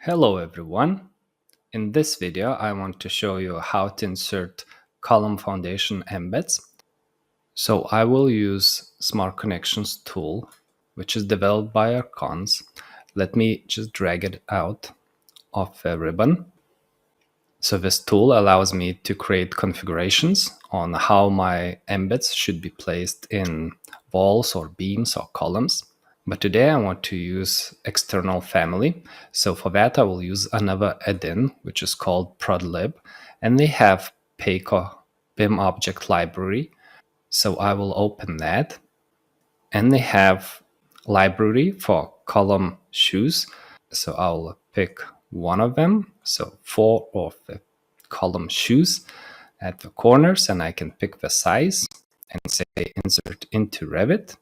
Hello everyone. In this video, I want to show you how to insert column foundation embeds. So I will use Smart Connections tool, which is developed by our cons. Let me just drag it out of a ribbon. So this tool allows me to create configurations on how my embeds should be placed in walls or beams or columns. But today I want to use external family. So for that, I will use another add-in, which is called ProdLib. And they have PACO BIM object library. So I will open that. And they have library for column shoes. So I'll pick one of them. So 4 of the column shoes at the corners, and I can pick the size and say insert into Revit.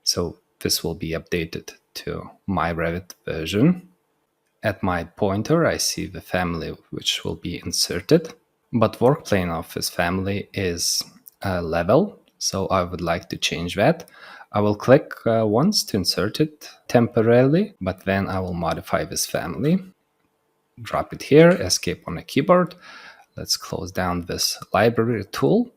So this will be updated to my Revit version. At my pointer, I see the family which will be inserted, but work plane of this family is level. So I would like to change that. I will click once to insert it temporarily, but then I will modify this family. Drop it here, escape on the keyboard. Let's close down this library tool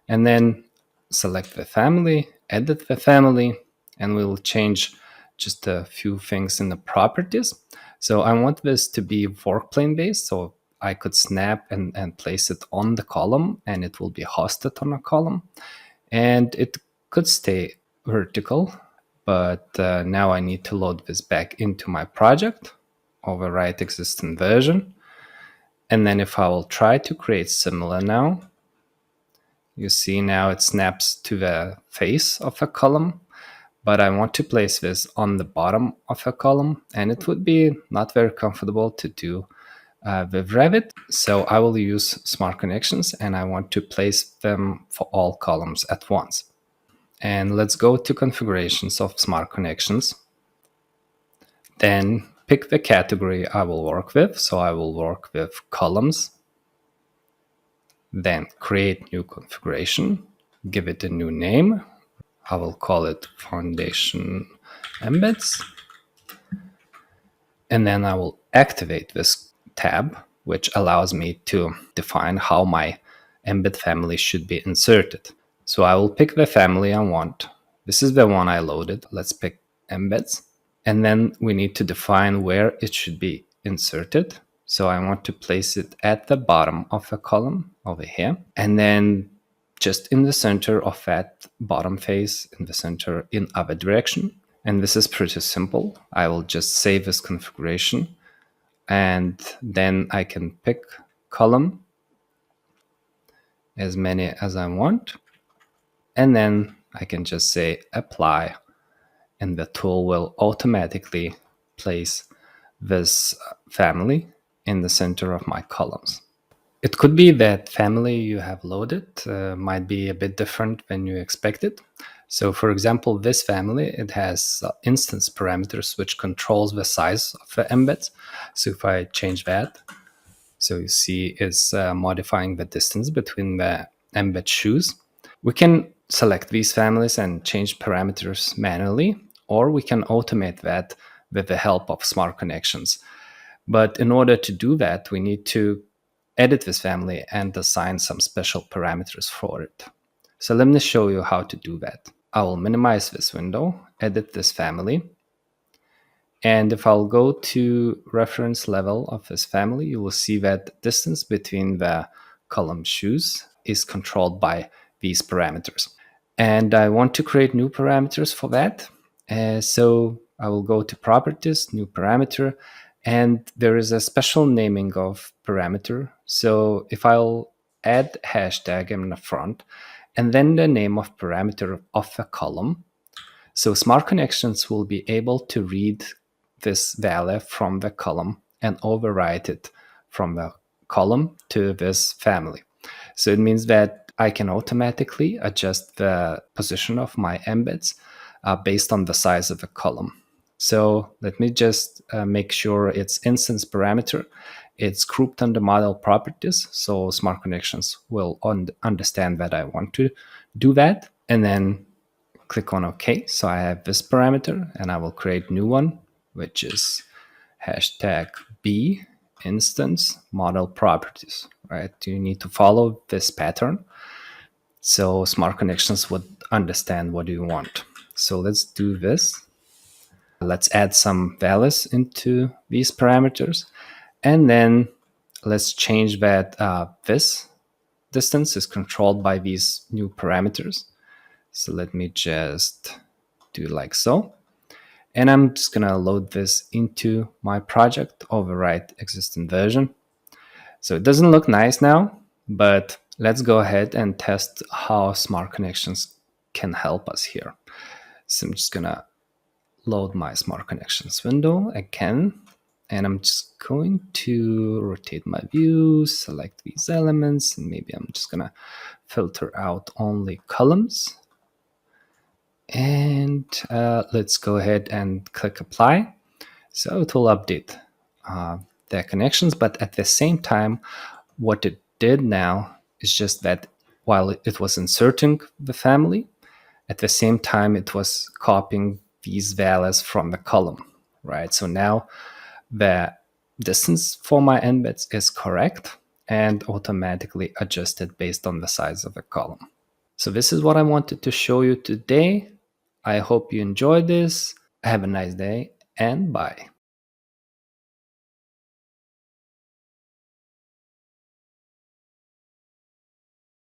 and then select the family, edit the family, and we'll change just a few things in the properties. So I want this to be work plane based, so I could snap and place it on the column and it will be hosted on a column. And it could stay vertical, but now I need to load this back into my project, overwrite existing version. And then if I will try to create similar now, you see now it snaps to the face of a column, but I want to place this on the bottom of a column, and it would be not very comfortable to do with Revit. So I will use Smart Connections, and I want to place them for all columns at once. And let's go to configurations of Smart Connections. Then pick the category I will work with. So I will work with columns. Then create new configuration, give it a new name. I will call it Foundation Embeds. And then I will activate this tab, which allows me to define how my embed family should be inserted. So I will pick the family I want. This is the one I loaded. Let's pick embeds. And then we need to define where it should be inserted. So I want to place it at the bottom of the column over here. And then just in the center of that bottom face, in the center in other direction. And this is pretty simple. I will just save this configuration. And then I can pick column, as many as I want. And then I can just say apply. And the tool will automatically place this family in the center of my columns. It could be that family you have loaded might be a bit different than you expected. So for example, this family, it has instance parameters which controls the size of the embeds. So if I change that, so you see it's modifying the distance between the embed shoes. We can select these families and change parameters manually, or we can automate that with the help of Smart Connections. But in order to do that, we need to edit this family and assign some special parameters for it. So let me show you how to do that. I will minimize this window, edit this family. And if I'll go to reference level of this family, you will see that distance between the column shoes is controlled by these parameters. And I want to create new parameters for that. So I will go to properties, new parameter, and there is a special naming of parameter. So if I'll add hashtag in the front and then the name of parameter of a column, so Smart Connections will be able to read this value from the column and overwrite it from the column to this family. So it means that I can automatically adjust the position of my embeds based on the size of the column. So let me just make sure it's instance parameter. It's grouped under model properties. So Smart Connections will understand that I want to do that. And then click on OK. So I have this parameter and I will create a new one, which is hashtag B instance model properties, right? You need to follow this pattern so Smart Connections would understand what you want. So let's do this. Let's add some values into these parameters, and then let's change that this distance is controlled by these new parameters. So let me just do like so. And I'm just gonna load this into my project, overwrite existing version. So it doesn't look nice now, but let's go ahead and test how Smart Connections can help us here. So I'm just gonna load my Smart Connections window again, and I'm just going to rotate my view, select these elements, and maybe I'm just gonna filter out only columns. And let's go ahead and click apply. So it will update the connections, but at the same time, what it did now is just that while it was inserting the family, at the same time it was copying these values from the column, right? So now the distance for my embeds is correct and automatically adjusted based on the size of the column. So this is what I wanted to show you today. I hope you enjoyed this. Have a nice day and bye.